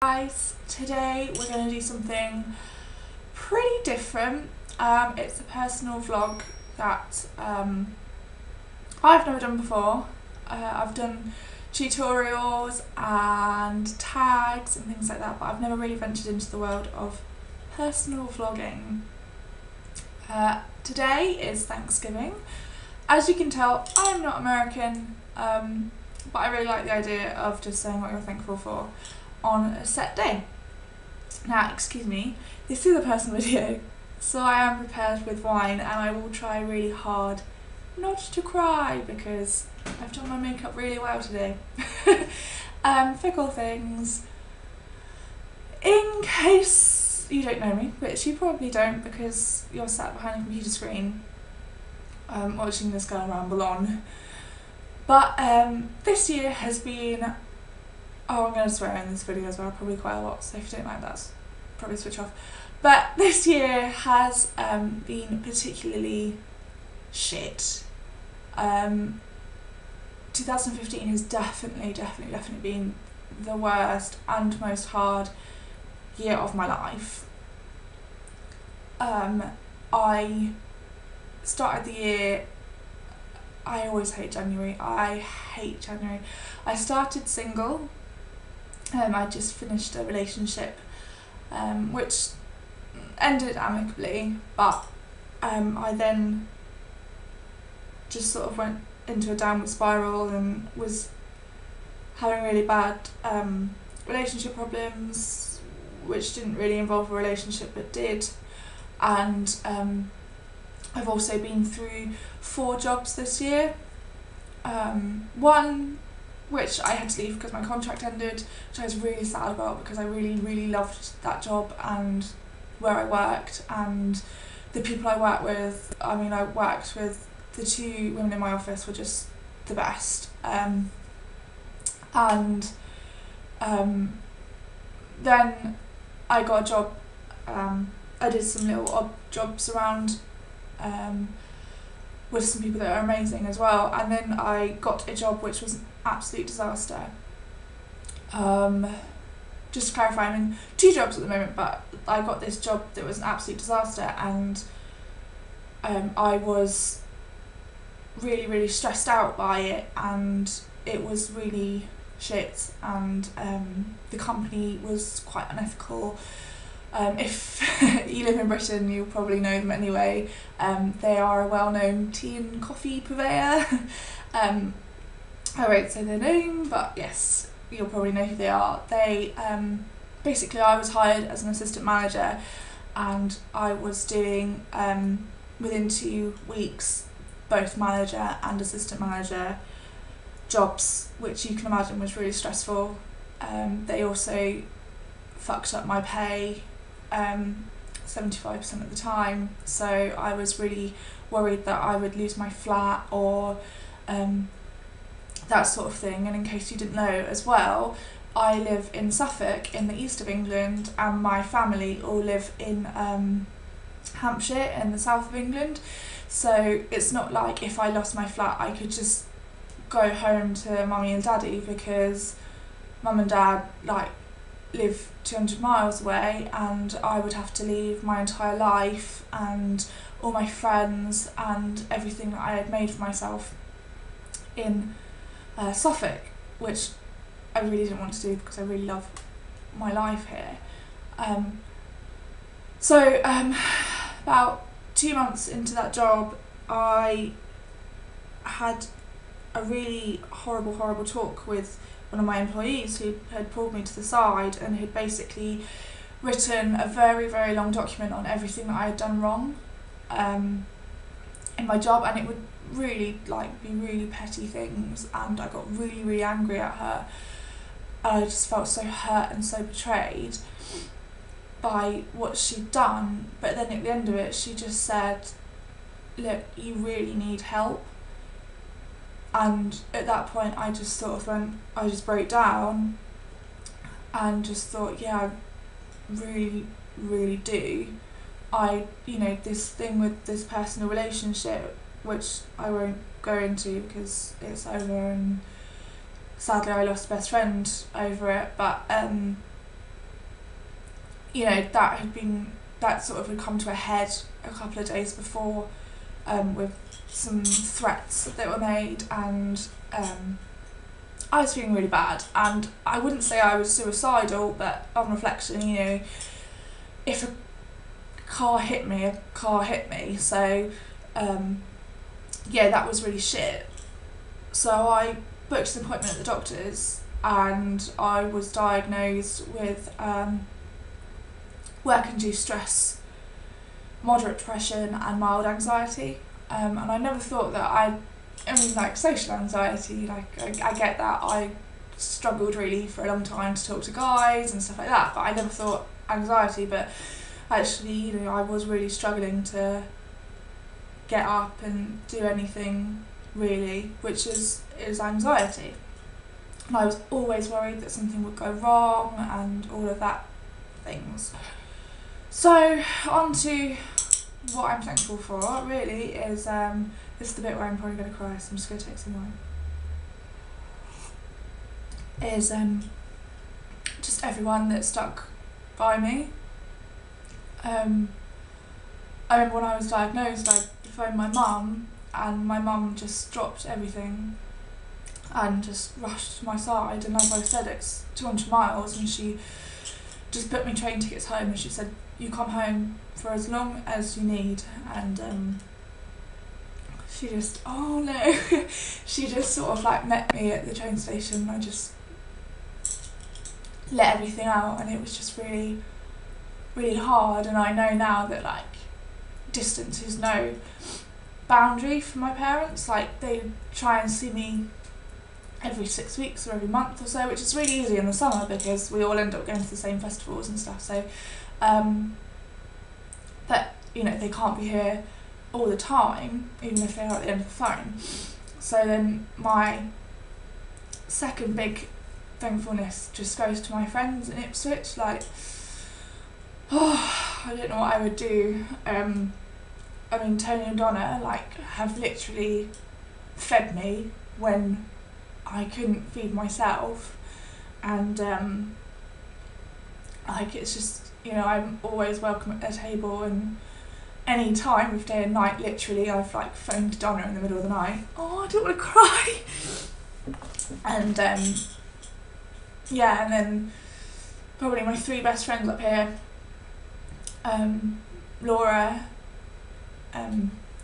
Guys, today we're going to do something pretty different. It's a personal vlog that I've never done before. I've done tutorials and tags and things like that, but I've never really ventured into the world of personal vlogging. Today is Thanksgiving. As you can tell, I'm not American, but I really like the idea of just saying what you're thankful for on a set day. Now, excuse me, this is a personal video, so I am prepared with wine and I will try really hard not to cry because I've done my makeup really well today. Fickle things. In case you don't know me, which you probably don't because you're sat behind a computer screen watching this girl ramble on. But this year has been, I'm going to swear in this video as well, probably quite a lot, so if you don't like that, probably switch off. But this year has been particularly shit. 2015 has definitely been the worst and most hard year of my life. I started the year, I always hate January, I hate January. I started single. I just finished a relationship which ended amicably, but I then just sort of went into a downward spiral and was having really bad relationship problems, which didn't really involve a relationship but did. And I've also been through 4 jobs this year. One which I had to leave because my contract ended, which I was really sad about because I really loved that job and where I worked and the people I worked with. I mean, I worked with the 2 women in my office were just the best. Then I got a job. I did some little odd jobs around with some people that are amazing as well, and then I got a job which was an absolute disaster. Just to clarify, I'm in 2 jobs at the moment, but I got this job that was an absolute disaster, and I was really stressed out by it, and it was really shit, and the company was quite unethical. If you live in Britain, you'll probably know them anyway. They are a well-known tea and coffee purveyor. I won't say their name, but yes, you'll probably know who they are. They basically, I was hired as an assistant manager, and I was doing within 2 weeks both manager and assistant manager jobs, which you can imagine was really stressful. They also fucked up my pay 75% of the time, so I was really worried that I would lose my flat or that sort of thing. And in case you didn't know as well, I live in Suffolk in the east of England, and my family all live in Hampshire in the south of England, so it's not like if I lost my flat I could just go home to mummy and daddy, because mum and dad live 200 miles away, and I would have to leave my entire life and all my friends and everything that I had made for myself in Suffolk, which I really didn't want to do because I really love my life here. So about 2 months into that job, I had a really horrible talk with one of my employees who had pulled me to the side and had basically written a very long document on everything that I had done wrong in my job, and it would really be really petty things, and I got really angry at her. I just felt so hurt and so betrayed by what she'd done. But then at the end of it, she just said, look, you really need help. And at that point I just sort of I just broke down and just thought, yeah, I really do. This thing with this personal relationship, which I won't go into because it's over, and sadly I lost a best friend over it, but that sort of had come to a head a couple of days before, with some threats that were made, and I was feeling really bad, and I wouldn't say I was suicidal, but on reflection, if a car hit me, so that was really shit. So I booked an appointment at the doctor's, and I was diagnosed with work-induced stress, moderate depression and mild anxiety, and I never thought that social anxiety, I get that. I struggled really for a long time to talk to guys and stuff like that, but I never thought anxiety. But actually, I was really struggling to get up and do anything really, which is anxiety. And I was always worried that something would go wrong and all of that things. So on to what I'm thankful for really is, this is the bit where I'm probably going to cry, so I'm just going to take some wine, is just everyone that stuck by me. I remember when I was diagnosed, I phoned my mum, and my mum just dropped everything and just rushed to my side, and as I said, it's 200 miles, and she just booked me train tickets home, and she said, you come home for as long as you need, and she just, oh no, she just sort of met me at the train station, and I just let everything out, and it was just really, really hard. And I know now that distance is no boundary for my parents. They try and see me every 6 weeks or every month or so, which is really easy in the summer because we all end up going to the same festivals and stuff, so but they can't be here all the time, even if they're at the end of the phone. So then my second big thankfulness just goes to my friends in Ipswich. I don't know what I would do. Tony and Donna have literally fed me when I couldn't feed myself, and it's just, I'm always welcome at their table, and any time of day and night, literally, I've phoned Donna in the middle of the night, I don't want to cry, and and then probably my three best friends up here, Laura,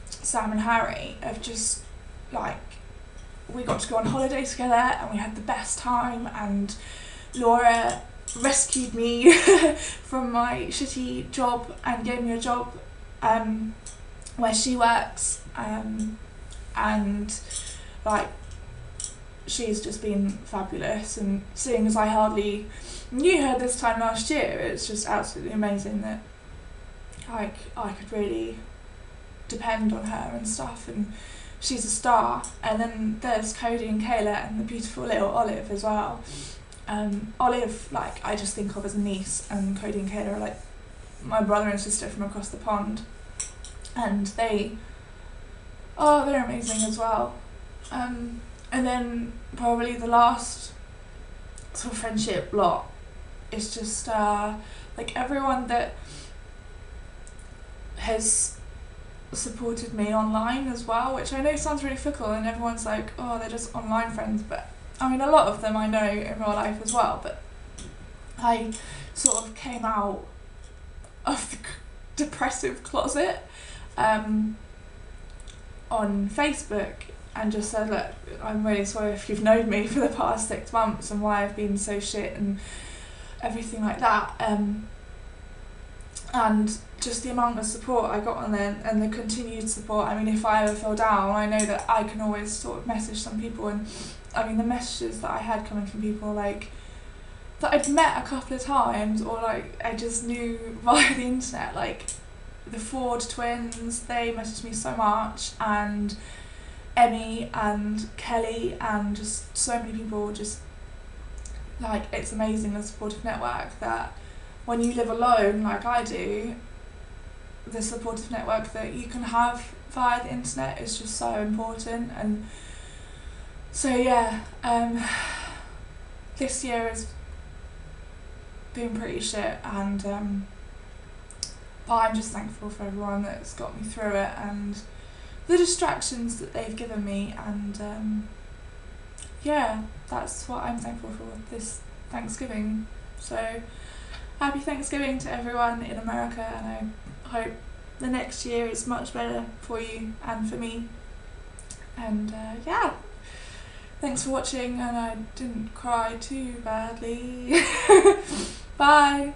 Sam and Harry, have just we got to go on holiday together and we had the best time, and Laura rescued me from my shitty job and gave me a job where she works, and she's just been fabulous, and seeing as I hardly knew her this time last year, it's just absolutely amazing that I could really depend on her and stuff, and she's a star. And then there's Cody and Kayla and the beautiful little Olive as well. Olive, I just think of as a niece, and Cody and Kayla are my brother and sister from across the pond, and they're amazing as well. And then probably the last sort of friendship lot is just everyone that has supported me online as well, which I know sounds really fickle, and everyone's they're just online friends, but a lot of them I know in real life as well. But I sort of came out of the depressive closet on Facebook and just said, look, I'm really sorry if you've known me for the past 6 months and why I've been so shit and everything like that, and just the amount of support I got on there and the continued support. If I ever feel down, I know that I can always sort of message some people, and the messages that I had coming from people that I'd met a couple of times, or I just knew via the internet, the Ford twins, they messaged me so much, and Emmy and Kelly, and just so many people. Just it's amazing, the supportive network, that when you live alone like I do, the supportive network that you can have via the internet is just so important. And so this year has been pretty shit, and but I'm just thankful for everyone that's got me through it and the distractions that they've given me, and yeah, that's what I'm thankful for this Thanksgiving. So happy Thanksgiving to everyone in America, and I hope the next year is much better for you and for me. And yeah, thanks for watching, and I didn't cry too badly. Bye.